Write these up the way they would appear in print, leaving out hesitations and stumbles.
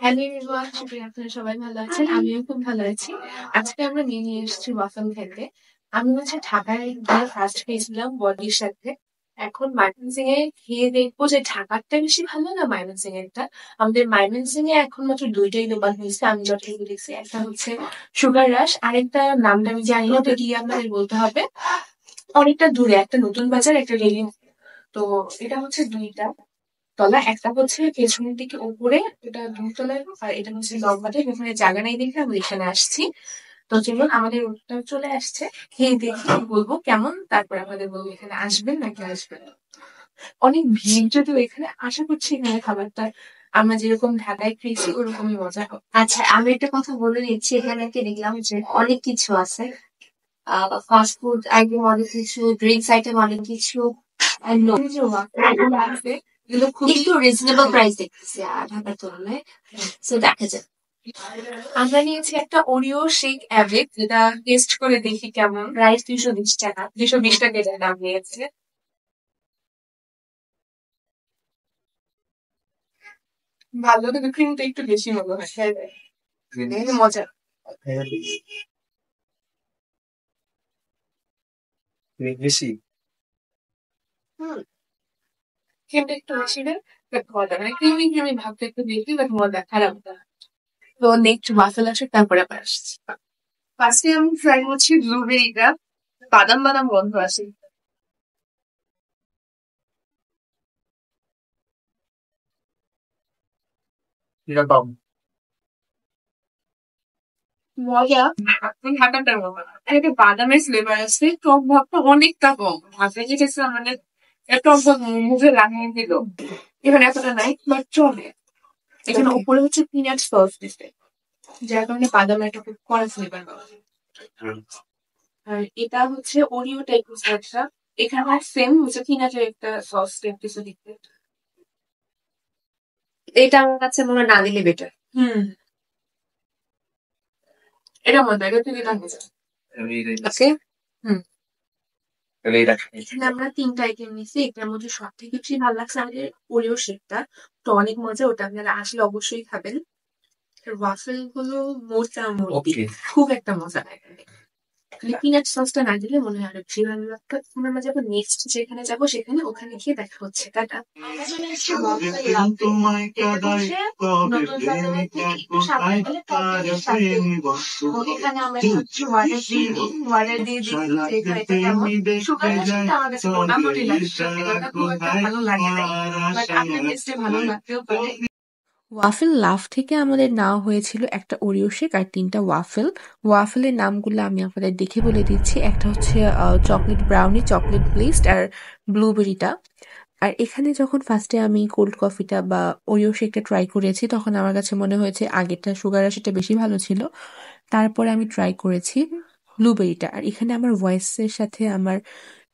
Hello everyone, আশা করি আপনারা সবাই ভালো আছেন। আমিও খুব ভালো আছি। আজকে আমরা নিয়ে এসেছি ওয়াফল খেতে। আমি ঢাকায় গিয়ে ফার্স্ট খেয়েছিলাম বডির সাথে। এখন ময়মনসিং এ খেয়ে দেখবো যে ঢাকারটা বেশি ভালো না ময়মনসিং এরটা। আমাদের ময়মনসিং এ এখন মাত্র দুইটাই দোকান হয়েছে, আমি যতটুকু দেখছি। একটা হচ্ছে সুগার রাশ, আরেকটা নামটা আমি জানি না, ওটা গিয়ে আপনাদের বলতে হবে। অনেকটা দূরে একটা নতুন বাজার, একটা রেলিং। তো এটা হচ্ছে দুইটা তলা, একটা হচ্ছে পেছনের দিকে উপরে, এটা দুতলায়, আর এটা হচ্ছে লম্বাটে। এখানে জায়গা নাই দেখে আমরা এখানে আসছি। তো চলুন, আমাদের ওটা চলে আসছে, খেয়ে দেখি বলবো কেমন, তারপর আমাদের বলবো এখানে আসবেন নাকি আসবেন না। অনেক ভিড়, যদিও এখানে আশা করছি এখানে খাবারটা আমরা যেরকম ঢাকায় খেয়েছি ওরকমই মজা হবে। আচ্ছা, আমি একটা কথা বলে নিচ্ছি। এখানে দেখলাম যে অনেক কিছু আছে, ফাস্ট ফুড আইটেম অনেক কিছু, ড্রিঙ্কস আইটেম অনেক কিছু। এই যে ওয়াফলগুলো আছে, এগুলো খুবই একটু রিজনেবল প্রাইস দেখতেছি ঢাকার তুলনায়, সো দেখা যাক। আমরা নিয়েছি একটা ওরিও শেক অ্যাভেক, যেটা টেস্ট করে দেখি কেমন। প্রাইস 220 টাকা, 220 টাকা এটার দাম নিয়েছে। ভালো, কিন্তু ক্রিমটা একটু বেশি মনে হয়। হ্যাঁ, মজা। বেশি হুম, ক্রিমটা একটু বেশি না, বাট মজা, মানে ক্রিমি ক্রিমি ভাবটা একটু বেশি, বাট মজা, খারাপ না। তো নেক্সট মাসালা আসে, তারপরে আবার আসছি। ফার্স্টে আমি ট্রাই করছি ব্লুবেরিটা, বাদাম বাদাম গন্ধ আসে। কিরকম? মজা, ঢাকাটার মতো না। আর একটা বাদামের ফ্লেভার আছে, টক ভাবটা অনেকটা কম। ঢাকায় যে খেয়েছিলাম মানে টক ভাব মুখে লাগিয়ে দিল, এখানে এতটা নাই, বাট চলে। এখানে উপরে হচ্ছে পিনাট সস দিতে, যার কারণে বাদামের একটা খুব কড়া ফ্লেভার পাওয়া যায়। আর এটা হচ্ছে ওরিও টাইপ একটা, এখানে সেম হচ্ছে পিনাটের একটা সস টাইপ কিছু দিতে। এটা আমার কাছে মনে হয় না দিলে বেটার। হুম, এটা মজা, এটা তুই দিলাম মজা। ওকে, হুম, এখানে আমরা তিনটা আইটেম নিচ্ছি, এটার মধ্যে সব থেকে বেশি ভালো লাগছে আমাদের ওরিও শেকটা। তো অনেক মজা, ওটা আপনারা আসলে অবশ্যই খাবেন। ওয়াফেল গুলো মোটামুটি খুব একটা মজা লাগে না। খালি পিনাট সসটা না দিলে মনে হয় আরো বেশি ভালো লাগতো। এখন আমরা যাবো নেক্সট যেখানে যাবো, সেখানে ওখানে গিয়ে দেখা হচ্ছে। টাটা। আমরা চলে এসেছি ওয়াফেল লাভে। এটা হচ্ছে নতুন বাজারের থেকে একটু সামনে গেলে টপের সাথে। তো এখানে আমরা একটু ওয়াটার দিয়ে দিই যে এখানে এটা কেমন। সুগার রেশনটা আমার কাছে মোটামুটি লাগছে, এটা খুব একটা ভালো লাগে নাই, বাট আপনার টেস্টে ভালো লাগতেও পারে। ওয়াফেল লাভ থেকে আমাদের নেওয়া হয়েছিল একটা ওরিও শেক আর তিনটা ওয়াফেল। ওয়াফেলের নামগুলো আমি আপনাদের দেখে বলে দিচ্ছি। একটা হচ্ছে চকলেট ব্রাউনি, চকলেট ব্লিস্ট আর ব্লুবেরিটা। আর এখানে যখন ফার্স্টে আমি কোল্ড কফিটা বা ওরিও শেকটা ট্রাই করেছি, তখন আমার কাছে মনে হয়েছে আগেরটা সুগার রাশিটা বেশি ভালো ছিল। তারপরে আমি ট্রাই করেছি ব্লুবেরিটা। আর এখানে আমার ভয়েসের সাথে আমার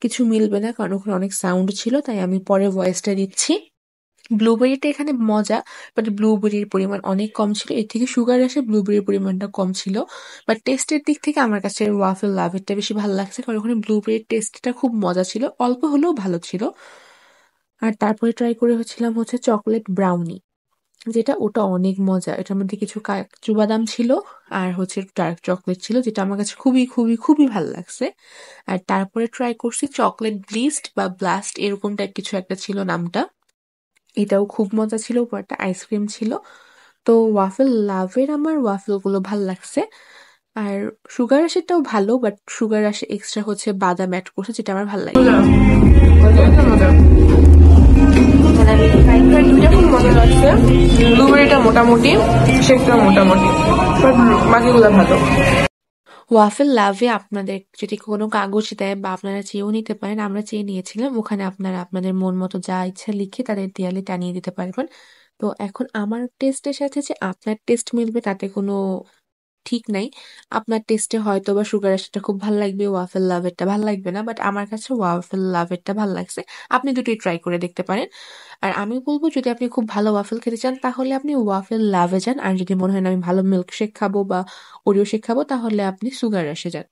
কিছু মিলবে না, কারণ ওখানে অনেক সাউন্ড ছিল, তাই আমি পরে ভয়েসটা দিচ্ছি। ব্লুবেরিটা এখানে মজা, বাট ব্লুবেরির পরিমাণ অনেক কম ছিল। এর থেকে সুগার আসে, ব্লুবেরির পরিমাণটা কম ছিল। বাট টেস্টের দিক থেকে আমার কাছে ওয়াফেল লাভেরটা বেশি ভালো লাগছে, কারণ ওখানে ব্লুবেরির টেস্টটা খুব মজা ছিল, অল্প হলেও ভালো ছিল। আর তারপরে ট্রাই করে হচ্ছিলাম হচ্ছে চকলেট ব্রাউনি, যেটা ওটা অনেক মজা। এটার মধ্যে কিছু কাজু বাদাম ছিল আর হচ্ছে ডার্ক চকলেট ছিল, যেটা আমার কাছে খুবই খুবই খুবই ভালো লাগছে। আর তারপরে ট্রাই করছি চকলেট ব্লিস্ট বা ব্লাস্ট, এরকম টাইপ কিছু একটা ছিল নামটা। এটাও খুব মজা ছিল, উপর একটা আইসক্রিম ছিল। তো ওয়াফেল লাভের আমার ওয়াফেল গুলো ভাল লাগছে। আর সুগার রাশেরটাও ভালো, বাট সুগার রাশে এক্সট্রা হচ্ছে বাদাম অ্যাড করছে, যেটা আমার ভালো লাগে। ব্লুবেরিটা মোটামুটি, শেকটা মোটামুটি, বাকিগুলো ভালো। ওয়াফেল লাভে আপনাদের যদি কোনো কাগজ দেয় বা আপনারা চেয়েও নিতে পারেন, আমরা চেয়ে নিয়েছিলাম। ওখানে আপনারা আপনাদের মন মতো যা ইচ্ছা লিখে তাদের দেয়ালে টানিয়ে দিতে পারবেন। তো এখন আমার টেস্টের সাথে যে আপনার টেস্ট মিলবে তাতে কোনো ঠিক নাই। আপনার টেস্টে হয়তো বা সুগার রাশিটা খুব ভালো লাগবে, ওয়াফেল লাভেরটা ভালো লাগবে না, বাট আমার কাছে ওয়াফেল লাভেরটা ভালো লাগছে। আপনি দুটোই ট্রাই করে দেখতে পারেন। আর আমি বলবো, যদি আপনি খুব ভালো ওয়াফেল খেতে চান তাহলে আপনি ওয়াফেল লাভে যান। আর যদি মনে হয় না আমি ভালো মিল্ক শেক খাবো বা ওরিও শেক খাবো, তাহলে আপনি সুগার রাশে যান।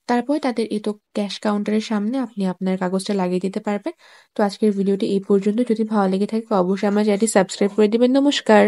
তারপরে তাদের এই তো ক্যাশ কাউন্টারের সামনে আপনি আপনার কাগজটা লাগিয়ে দিতে পারবেন। তো আজকের ভিডিওটি এই পর্যন্ত। যদি ভালো লেগে থাকে অবশ্যই আমার চ্যানেলটি সাবস্ক্রাইব করে দিবেন। নমস্কার।